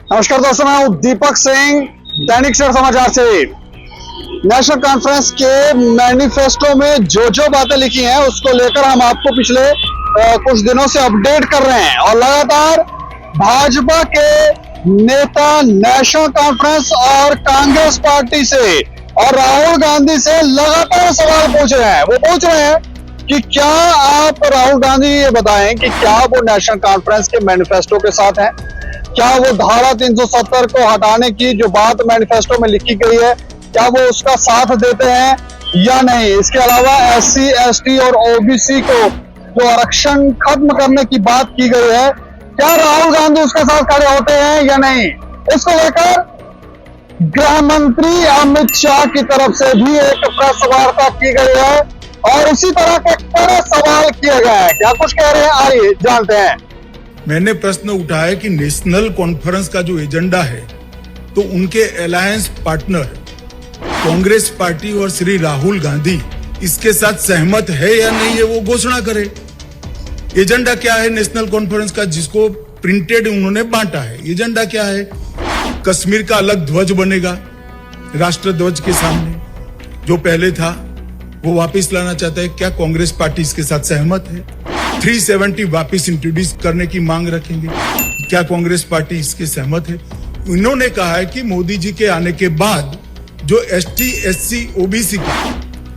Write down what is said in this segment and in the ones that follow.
नमस्कार दोस्तों, मैं हूं दीपक सिंह, दैनिक सवेरा समाचार से। नेशनल कॉन्फ्रेंस के मैनिफेस्टो में जो बातें लिखी हैं उसको लेकर हम आपको पिछले कुछ दिनों से अपडेट कर रहे हैं और लगातार भाजपा के नेता नेशनल कॉन्फ्रेंस और कांग्रेस पार्टी से और राहुल गांधी से लगातार सवाल पूछ रहे हैं। वो पूछ रहे हैं कि क्या आप राहुल गांधी ये बताएं कि क्या वो नेशनल कॉन्फ्रेंस के मैनिफेस्टो के साथ हैं, क्या वो धारा 370 को हटाने की जो बात मैनिफेस्टो में लिखी गई है क्या वो उसका साथ देते हैं या नहीं। इसके अलावा SC, ST और OBC को जो आरक्षण खत्म करने की बात की गई है, क्या राहुल गांधी उसके साथ खड़े होते हैं या नहीं। इसको लेकर गृह मंत्री अमित शाह की तरफ से भी एक प्रेस वार्ता की गई है और उसी तरह के कड़े सवाल किए गए हैं। क्या कुछ कह रहे हैं, आइए जानते हैं। मैंने प्रश्न उठाया कि नेशनल कॉन्फ्रेंस का जो एजेंडा है तो उनके अलायंस पार्टनर कांग्रेस पार्टी और श्री राहुल गांधी इसके साथ सहमत है या नहीं है, वो घोषणा करे। एजेंडा क्या है नेशनल कॉन्फ्रेंस का, जिसको प्रिंटेड उन्होंने बांटा है। एजेंडा क्या है? कश्मीर का अलग ध्वज बनेगा राष्ट्र ध्वज के सामने, जो पहले था वो वापस लाना चाहता है। क्या कांग्रेस पार्टी इसके साथ सहमत है? 370 वापस इंट्रोड्यूस करने की मांग रखेंगे, क्या कांग्रेस पार्टी इसके सहमत है? इन्होंने कहा है कि मोदी जी के आने के बाद जो ST, SC, OBC का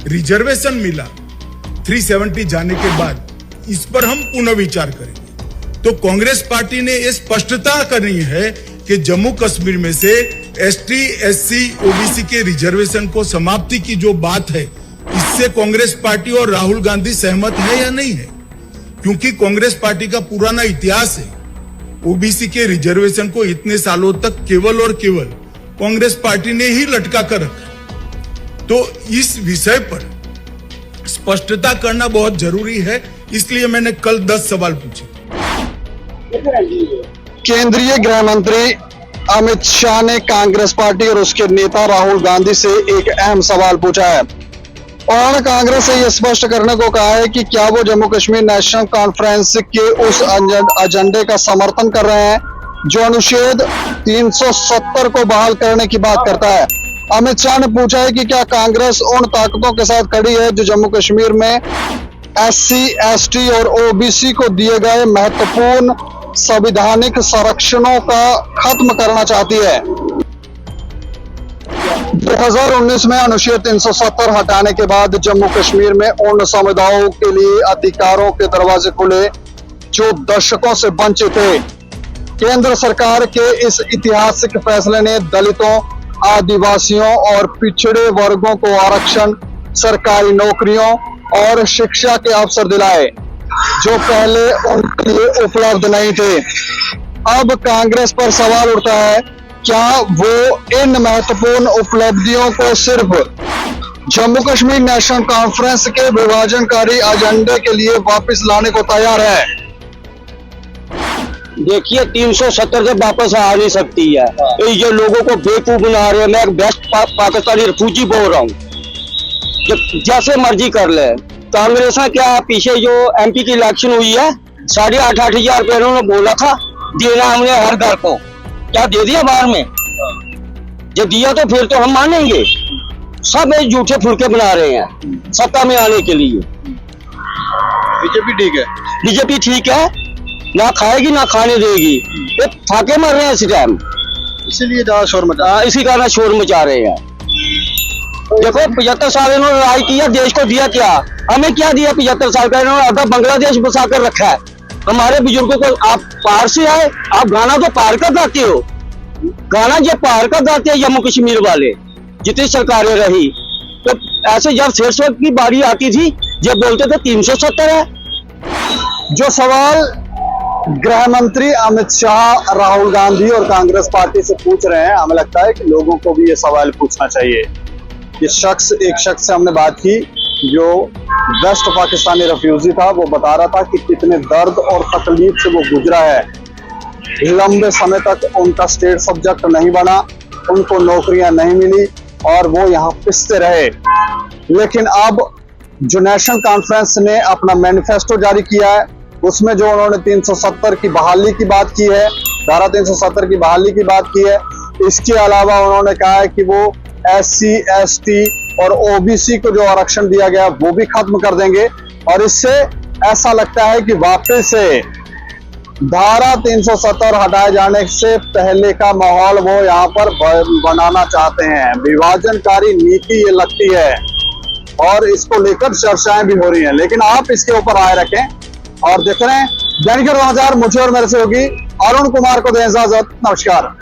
रिजर्वेशन मिला 370 जाने के बाद, इस पर हम पुनः विचार करेंगे। तो कांग्रेस पार्टी ने ये स्पष्टता करनी है कि जम्मू कश्मीर में से ST, SC, OBC के रिजर्वेशन को समाप्ति की जो बात है, इससे कांग्रेस पार्टी और राहुल गांधी सहमत है या नहीं है। क्योंकि कांग्रेस पार्टी का पुराना इतिहास है, OBC के रिजर्वेशन को इतने सालों तक केवल और केवल कांग्रेस पार्टी ने ही लटका कर रखा। तो इस विषय पर स्पष्टता करना बहुत जरूरी है, इसलिए मैंने कल 10 सवाल पूछे। केंद्रीय गृह मंत्री अमित शाह ने कांग्रेस पार्टी और उसके नेता राहुल गांधी से एक अहम सवाल पूछा है। उन्होंने कांग्रेस से यह स्पष्ट करने को कहा है कि क्या वो जम्मू कश्मीर नेशनल कॉन्फ्रेंस के उस एजेंडे का समर्थन कर रहे हैं जो अनुच्छेद 370 को बहाल करने की बात करता है। अमित शाह ने पूछा है कि क्या कांग्रेस उन ताकतों के साथ खड़ी है जो जम्मू कश्मीर में SC, ST और OBC को दिए गए महत्वपूर्ण संवैधानिक संरक्षणों का खत्म करना चाहती है। 2019 में अनुच्छेद 370 हटाने के बाद जम्मू कश्मीर में उन समुदायों के लिए अधिकारों के दरवाजे खुले जो दशकों से वंचित थे। केंद्र सरकार के इस ऐतिहासिक फैसले ने दलितों, आदिवासियों और पिछड़े वर्गों को आरक्षण, सरकारी नौकरियों और शिक्षा के अवसर दिलाए जो पहले उनके लिए उपलब्ध नहीं थे। अब कांग्रेस पर सवाल उठता है, क्या वो इन महत्वपूर्ण उपलब्धियों को सिर्फ जम्मू कश्मीर नेशनल कॉन्फ्रेंस के विभाजनकारी एजेंडे के लिए वापस लाने को तैयार है? देखिए, 370 से वापस आ नहीं सकती है। तो ये लोगों को बेवकूफ बना रहे हैं। मैं एक बेस्ट पाकिस्तानी रिफ्यूजी बोल रहा हूँ, जैसे मर्जी कर ले। कांग्रेस ने क्या पीछे जो MP की इलेक्शन हुई है, 8,500 रुपये उन्होंने बोला था देना हमने हर घर को, क्या दे दिया बाहर में? जब दिया तो फिर तो हम मानेंगे। सब झूठे फुलके बना रहे हैं सत्ता में आने के लिए। बीजेपी ठीक है, बीजेपी ठीक है, ना खाएगी ना खाने देगी। ये फाके मर रहे हैं इस टाइम, इसीलिए ज्यादा शोर मचा, इसी कारण शोर मचा रहे हैं। देखो, 75 साल इन्होंने लड़ाई किया, देश को दिया क्या? हमें क्या दिया? 75 साल का इन्होंने आधा बांग्लादेश बसा कर रखा है। हमारे बुजुर्गों को, आप पार से आए, आप गाना तो पार कर गाते हो, गाना जो पार कर गाते हैं जम्मू कश्मीर वाले, जितनी सरकारें रही। तो ऐसे जब शेरसों की बारी आती थी, जब बोलते थे 370 है। जो सवाल गृह मंत्री अमित शाह राहुल गांधी और कांग्रेस पार्टी से पूछ रहे हैं, हमें लगता है कि लोगों को भी ये सवाल पूछना चाहिए। एक शख्स से हमने बात की जो वेस्ट पाकिस्तानी रिफ्यूजी था, वो बता रहा था कि कितने दर्द और तकलीफ से वो गुजरा है। लंबे समय तक उनका स्टेट सब्जेक्ट नहीं बना, उनको नौकरियां नहीं मिली और वो यहाँ पिसते रहे। लेकिन अब जो नेशनल कॉन्फ्रेंस ने अपना मैनिफेस्टो जारी किया है, उसमें जो उन्होंने 370 की बहाली की बात की है, धारा 370 की बहाली की बात की है। इसके अलावा उन्होंने कहा है कि वो SC, ST और OBC को जो आरक्षण दिया गया वो भी खत्म कर देंगे। और इससे ऐसा लगता है कि वापस से धारा 370 हटाए जाने से पहले का माहौल वो यहाँ पर बनाना चाहते हैं। विभाजनकारी नीति ये लगती है और इसको लेकर चर्चाएं भी हो रही हैं, लेकिन आप इसके ऊपर राय रखें और देख रहे हैं दैनिक समाचार। मुझे और मेरे से होगी अरुण कुमार को दें इजाजत। नमस्कार।